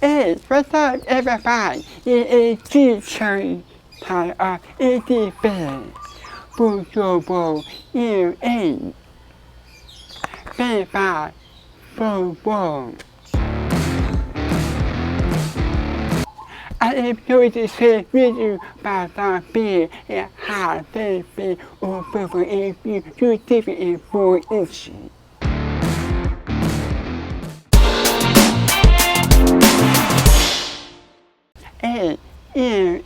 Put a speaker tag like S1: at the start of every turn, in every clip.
S1: Hey, what's up, everybody? It is teacher time of EDB. Boom, here in. Bye, boom. I am going to share with you about the beer and how they be over if you take it in 4 inches. A-N-A-T-M-I.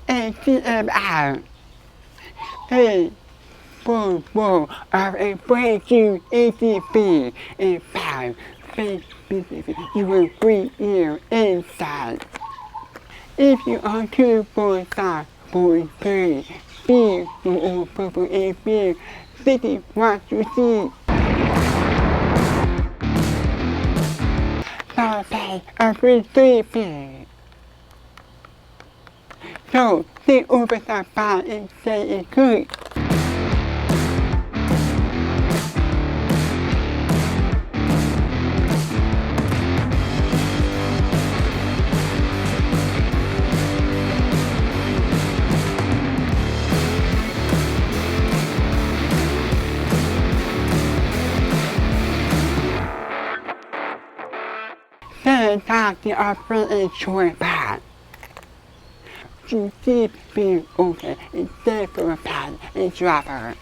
S1: Hey, boom, of a brand new ATB in 5, 6, you will breathe air inside. If you are too for side, boy, three, B, for purple, A, B, 50, what you see. Survey every 3 feet. So, think over the bar and say it good. Then the upper and short pad. To keep being open instead of a pad and dropper.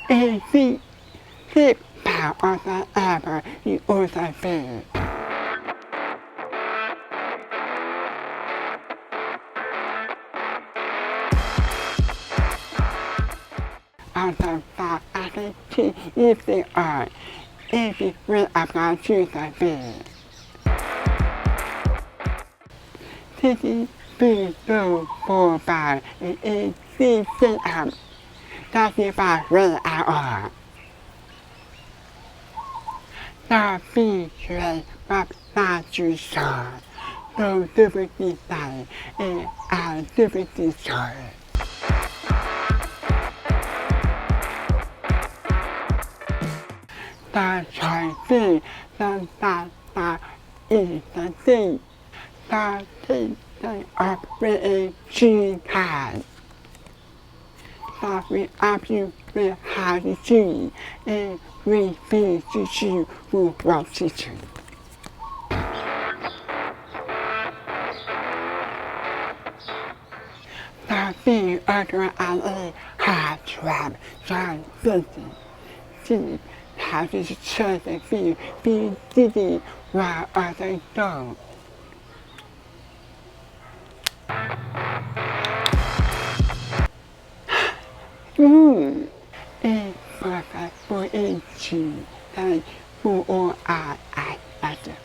S1: And the tip power of the upper is also big. On the side, I can see if they are, if it's when I'm going to choose a bed. This is being so full by it is being set up. That's about where I are. The beach was not too short, so super design and I'm super short. The short thing, the is the thing. The thing of being she has. We up you with how to see and we be to see who wants to see. The being under a hard trap, John Benson. See how to church and be city while others don't. It's perfect for eating and for all our activities.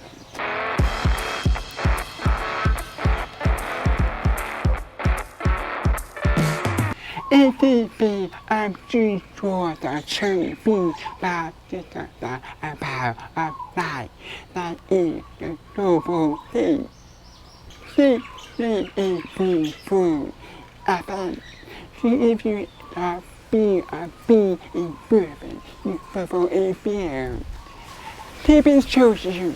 S1: It is the empty for the cherry bee that is about a light that is the global thing. See is food. See if you be a bee in bourbon, you purple a beer. Tipping shows you.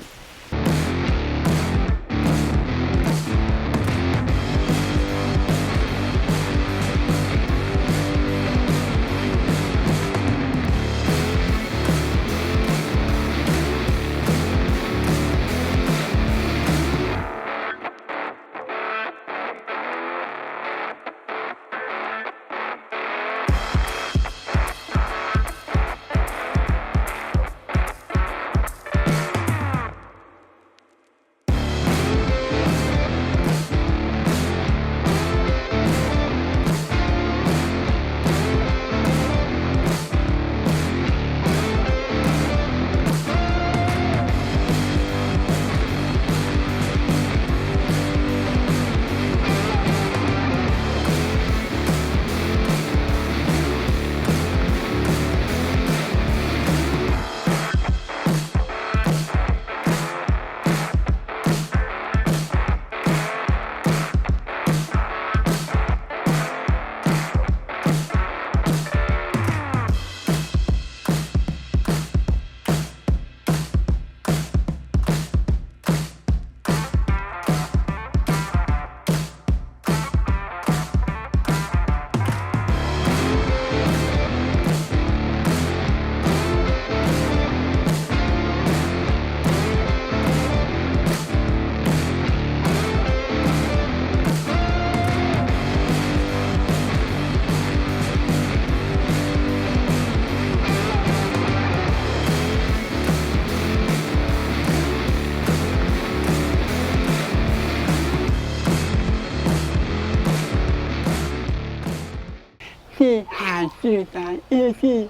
S1: ที่还是在1P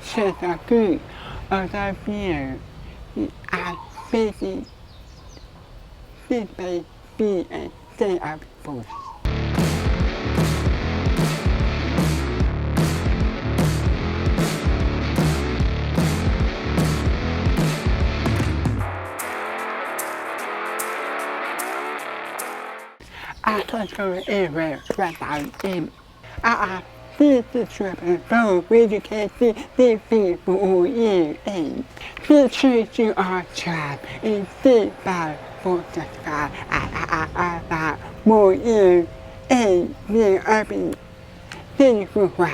S1: 设的句，而在边非是被这样不。这个因为传达音这是学的都为了开始这并不应这是就传这把不这个不应你二比这不坏